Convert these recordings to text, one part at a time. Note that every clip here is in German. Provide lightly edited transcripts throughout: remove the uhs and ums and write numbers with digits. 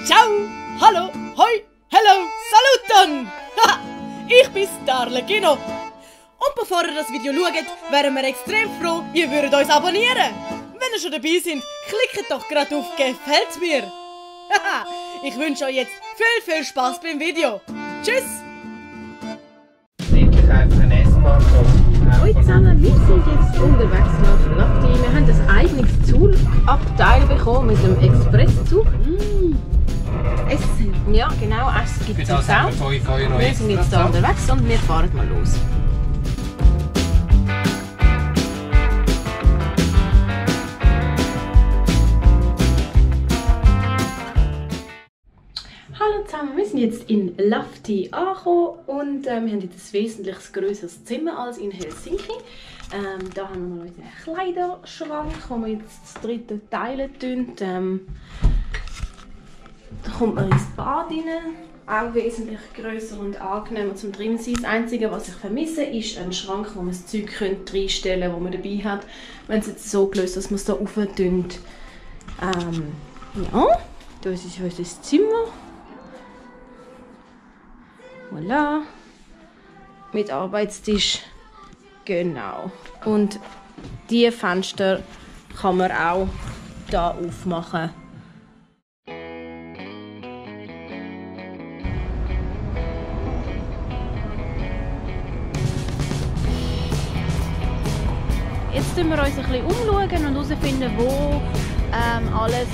Ciao, hallo, hoi, hello, saluton! Ich bin Darlegino. Und bevor ihr das Video schaut, wären wir extrem froh, ihr würdet uns abonnieren. Wenn ihr schon dabei seid, klickt doch gerade auf «Gefällt mir». Ich wünsche euch jetzt viel Spaß beim Video. Tschüss! Hallo zusammen, wir sind jetzt unterwegs nach Lafti. Wir haben ein eigenes Zugabteil bekommen mit dem Expresszug. Essen? Ja, genau, Essen gibt es jetzt auch. Wir sind jetzt hier unterwegs und wir fahren mal los. Hallo zusammen, wir sind jetzt in Lafti angekommen und wir haben jetzt ein wesentlich grösseres Zimmer als in Helsinki. Da haben wir mal unseren Kleiderschrank, den wir jetzt das dritte teilen. Da kommt man ins Bad rein, auch wesentlich grösser und angenehmer zum drin sein. Das Einzige, was ich vermisse, ist ein Schrank, wo man das Zeug reinstellen könnte, das man dabei hat. Wenn es jetzt so gelöst ist, dass man es hier rauf tun. Ja, das ist unser Zimmer. Voilà. Mit Arbeitstisch. Genau. Und diese Fenster kann man auch hier aufmachen. Jetzt schauen wir uns ein bisschen umschauen und herausfinden, wo alles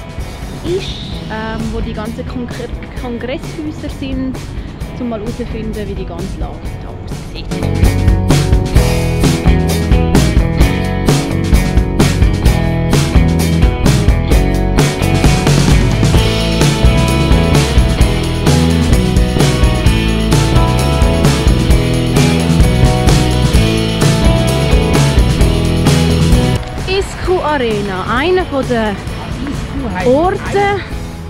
ist, wo die ganzen Kongresshäuser sind, um mal herauszufinden, wie die ganze Lage da aussieht. Isku Arena, einer der Orte,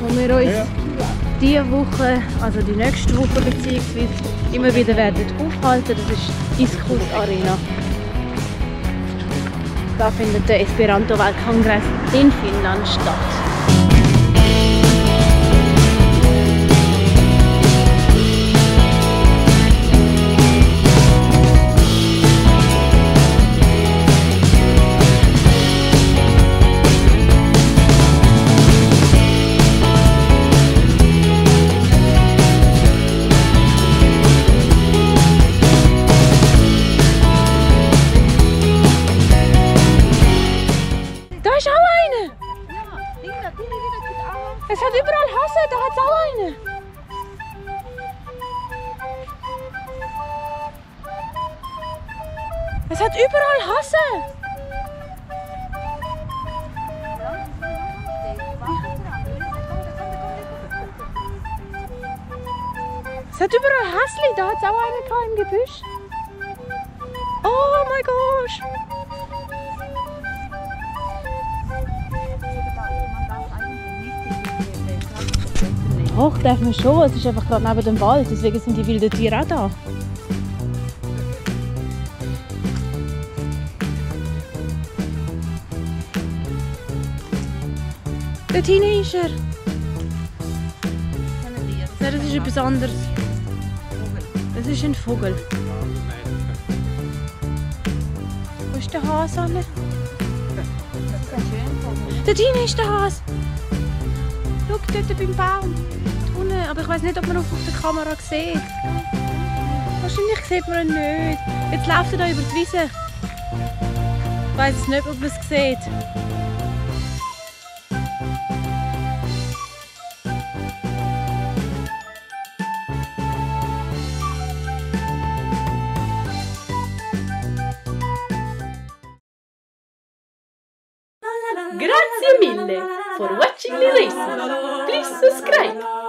wo wir uns diese Woche, also die nächste Woche beziehungsweise immer wieder werden aufhalten. Das ist Iskus Arena. Da findet der Esperanto-Weltkongress in Finnland statt. Es hat überall Hasen, da hat es auch eine. Es hat überall Hasen. Es hat überall Häsli, da hat es auch einen im Gebüsch. Oh mein Gott. Doch, darf man schon. Es ist einfach gerade neben dem Wald, deswegen sind die wilden Tiere auch da. Dort hinten ist er. Ja, das ist etwas anderes. Das ist ein Vogel. Wo ist der Hase? Dort hinten ist der Hase. Schau, dort beim Baum. Unten. Aber ich weiß nicht, ob man auf der Kamera sieht. Wahrscheinlich sieht man ihn nicht. Jetzt läuft er da über die Wiese. Ich weiß es nicht, ob man es sieht. Grazie mille for watching the lesson. Please subscribe.